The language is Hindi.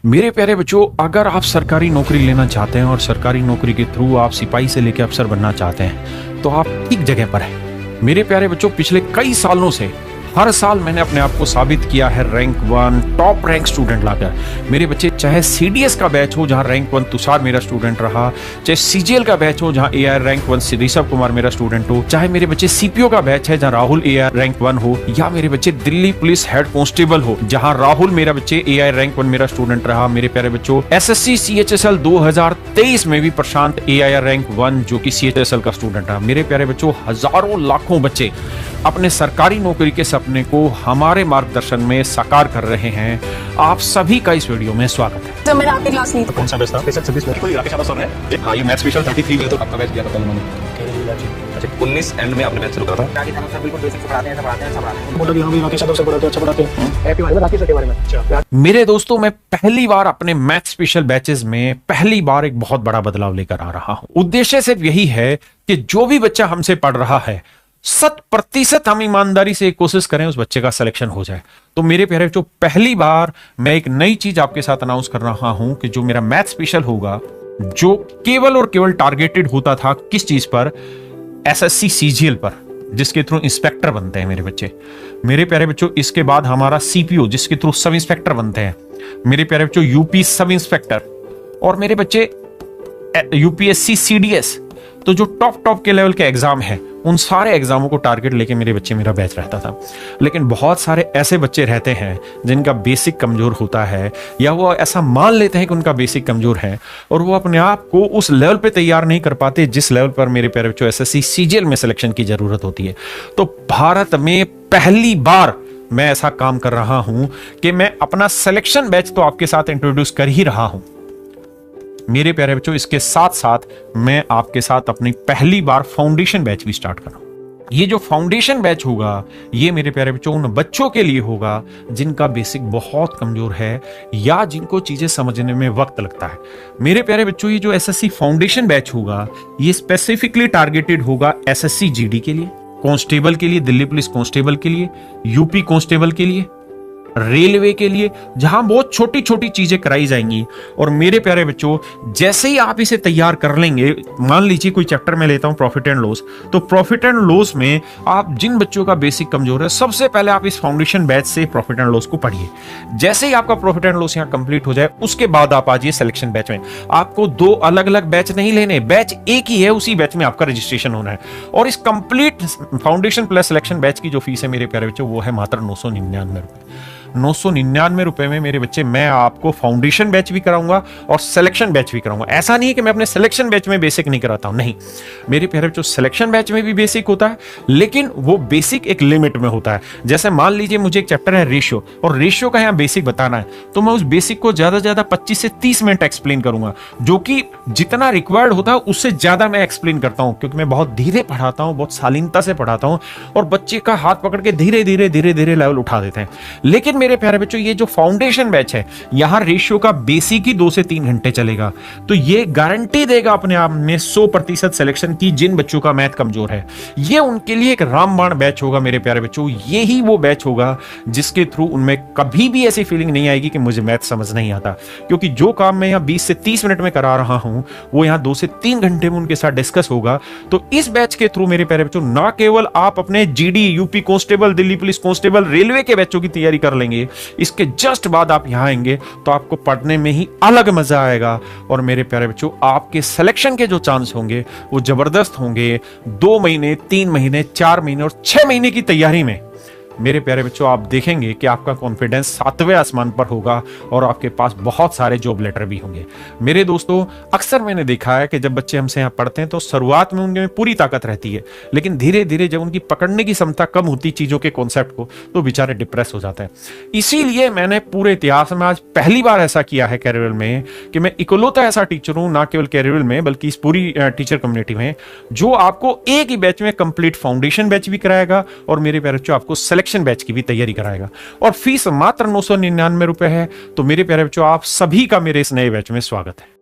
मेरे प्यारे बच्चों, अगर आप सरकारी नौकरी लेना चाहते हैं और सरकारी नौकरी के थ्रू आप सिपाही से लेकर अफसर बनना चाहते हैं तो आप ठीक जगह पर हैं। मेरे प्यारे बच्चों, पिछले कई सालों से हर साल मैंने अपने आप को साबित किया है रैंक 1 टॉप रैंक स्टूडेंट लाकर। मेरे बच्चे, चाहे सीडीएस का बैच हो जहां रैंक 1 तुषार मेरा स्टूडेंट रहा, चाहे सीजीएल का बैच हो जहां एआई रैंक 1 ऋषभ कुमार मेरा स्टूडेंट हो, चाहे मेरे बच्चे सीपीओ का बैच है जहां राहुल एआई रैंक 1 हो, या मेरे बच्चे दिल्ली पुलिस हेड कांस्टेबल हो जहां राहुल मेरा बच्चे एआई रैंक 1 मेरा स्टूडेंट रहा। मेरे प्यारे बच्चों, एसएससी सीएचएसएल 2023 में भी प्रशांत एआई रैंक 1 जो कि सीएचएसएल का स्टूडेंट रहा। मेरे प्यारे बच्चों, हजारों लाखों बच्चे अपने सरकारी नौकरी के सपने को हमारे मार्गदर्शन में साकार कर रहे हैं। आप सभी का इस वीडियो में स्वागत है। तो मैंने आपकी क्लास ली थी। कौन सा बैच था? 26 में कोई राकेश सर है। हां, ये मैथ स्पेशल 33 में तो आपका बैच दिया था कल उन्होंने। अच्छा, 19 एंड में आपने बैच शुरू करा था। राकेश सर बिल्कुल बेसिक पढ़ाते हैं, सब पढ़ाते हैं। बोलो कि हम भी राकेश सर पढ़ाते हैं, अच्छा पढ़ाते हैं। हैप्पी बारे में राकेश सर के बारे में। अच्छा, मेरे दोस्तों, मैं पहली बार अपने मैथ स्पेशल बैचेस में पहली बार एक बहुत बड़ा बदलाव लेकर आ रहा हूं। उद्देश्य सिर्फ यही है कि जो भी बच्चा हमसे पढ़ रहा है 100% हम ईमानदारी से कोशिश करें उस बच्चे का सिलेक्शन हो जाए। तो मेरे प्यारे बच्चों, पहली बार मैं एक नई चीज आपके साथ अनाउंस कर रहा हूं कि जो मेरा मैथ स्पेशल होगा, जो केवल और केवल टारगेटेड होता था किस चीज पर, एसएससी सीजीएल पर, जिसके थ्रू इंस्पेक्टर बनते हैं मेरे बच्चे। मेरे प्यारे बच्चों, इसके बाद हमारा सीपीओ जिसके थ्रू सब इंस्पेक्टर बनते हैं। मेरे प्यारे बच्चों, यूपी सब इंस्पेक्टर, और मेरे बच्चे यूपीएससी सीडीएस। तो जो टॉप के लेवल के एग्जाम है उन सारे एग्जामों को टारगेट लेके मेरे बच्चे मेरा बैच रहता था। लेकिन बहुत सारे ऐसे बच्चे रहते हैं जिनका बेसिक कमजोर होता है, या वो ऐसा मान लेते हैं कि उनका बेसिक कमजोर है और वो अपने आप को उस लेवल पे तैयार नहीं कर पाते जिस लेवल पर मेरे प्यारे बच्चों एसएससी सीजीएल में सिलेक्शन की जरूरत होती है। तो भारत में पहली बार मैं ऐसा काम कर रहा हूं कि मैं अपना सिलेक्शन बैच तो आपके साथ इंट्रोड्यूस कर ही रहा हूं। मेरे प्यारे बच्चों, इसके साथ साथ मैं आपके साथ अपनी पहली बार फाउंडेशन बैच भी स्टार्ट कर रहा हूं। ये जो फाउंडेशन बैच होगा, ये मेरे प्यारे बच्चों उन बच्चों के लिए होगा जिनका बेसिक बहुत कमजोर है या जिनको चीजें समझने में वक्त लगता है। मेरे प्यारे बच्चों, ये जो एसएससी फाउंडेशन बैच होगा, ये स्पेसिफिकली टारगेटेड होगा एसएससी जीडी के लिए, कांस्टेबल के लिए, दिल्ली पुलिस कांस्टेबल के लिए, यूपी कांस्टेबल के लिए, रेलवे के लिए, जहां बहुत छोटी छोटी चीजें कराई जाएंगी। और मेरे प्यारे बच्चों, जैसे ही आप इसे तैयार कर लेंगे, मान लीजिए कोई चैप्टर में लेता हूं प्रॉफिट एंड लॉस, तो प्रॉफिट एंड लॉस में आप जिन बच्चों का बेसिक कमजोर है, सबसे पहले आप इस फाउंडेशन बैच से प्रॉफिट एंड लॉस को पढ़िए। जैसे ही आपका प्रॉफिट एंड लॉस यहां कंप्लीट हो जाए, उसके बाद आप आ जाइए सिलेक्शन बैच में। आपको 2 अलग अलग बैच नहीं लेने, बैच एक ही है, उसी बैच में आपका रजिस्ट्रेशन होना है। और इस complete foundation plus selection batch की जो फीस है मेरे प्यारे बच्चों, वो है मात्र 999 रुपए। 999 रुपए में मेरे बच्चे मैं आपको फाउंडेशन बैच भी कराऊंगा और सिलेक्शन बैच भी कराऊंगा। ऐसा नहीं है कि मैं अपने सिलेक्शन बैच में बेसिक नहीं कराता हूं, नहीं। मेरे प्यारे बच्चों, सिलेक्शन बैच में भी बेसिक होता है, लेकिन वो बेसिक एक लिमिट में होता है। जैसे मान लीजिए मुझे एक चैप्टर है रेशियो, और रेशियो का यहां बेसिक बताना है, तो मैं उस बेसिक को ज्यादा से ज्यादा 25 से 30 मिनट एक्सप्लेन करूंगा, जो कि जितना रिक्वायर्ड होता है उससे ज्यादा मैं एक्सप्लेन करता हूं, क्योंकि मैं बहुत धीरे पढ़ाता हूं, बहुत शालीनता से पढ़ाता हूं, और बच्चे का हाथ पकड़ के धीरे धीरे लेवल उठा देते हैं। लेकिन मेरे प्यारे बच्चों, ये जो फाउंडेशन बैच है, यहां रेशियो का बेसिक ही 2 से 3 घंटे चलेगा। तो ये गारंटी देगा अपने आप में 100% सिलेक्शन की जिन बच्चों का मैथ कमजोर है। ये उनके लिए एक रामबाण बैच होगा मेरे प्यारे बच्चों। ये ही वो बैच होगा जिसके थ्रू उनमें कभी भी ऐसी फीलिंग नहीं आएगी कि मुझे मैथ समझ नहीं आता, क्योंकि जो काम मैं यहां 20 से 30 मिनट में करा रहा हूं, वो यहां 2 से 3 घंटे में उनके साथ डिस्कस होगा। तो इस बैच के थ्रू मेरे प्यारे बच्चों, ना केवल आप अपने GD, UP constable, Delhi police constable, railway के बैचों की तैयारी कर लेंगे, इसके जस्ट बाद आप यहां आएंगे तो आपको पढ़ने में ही अलग मजा आएगा। और मेरे प्यारे बच्चों, आपके सिलेक्शन के जो चांस होंगे वो जबरदस्त होंगे। 2 महीने, 3 महीने, 4 महीने और 6 महीने की तैयारी में मेरे प्यारे बच्चों, आप देखेंगे कि आपका कॉन्फिडेंस 7वें आसमान पर होगा और आपके पास बहुत सारे जॉब लेटर भी होंगे। मेरे दोस्तों, अक्सर मैंने देखा है कि जब बच्चे हमसे यहाँ पढ़ते हैं तो शुरुआत में उनमें पूरी ताकत रहती है, लेकिन धीरे धीरे जब उनकी पकड़ने की क्षमता कम होती चीजों के कॉन्सेप्ट को, तो बेचारे डिप्रेस हो जाते हैं। इसीलिए मैंने पूरे इतिहास में आज पहली बार ऐसा किया है कैरियर में कि मैं इकलौता ऐसा टीचर हूं, ना केवल कैरियर में बल्कि इस पूरी टीचर कम्युनिटी में, जो आपको एक ही बैच में कंप्लीट फाउंडेशन बैच भी कराएगा और मेरे प्यारे बच्चों आपको सिलेक्शन बैच की भी तैयारी कराएगा। और फीस मात्र 999 रुपए है। तो मेरे प्यारे बच्चों, आप सभी का मेरे इस नए बैच में स्वागत है।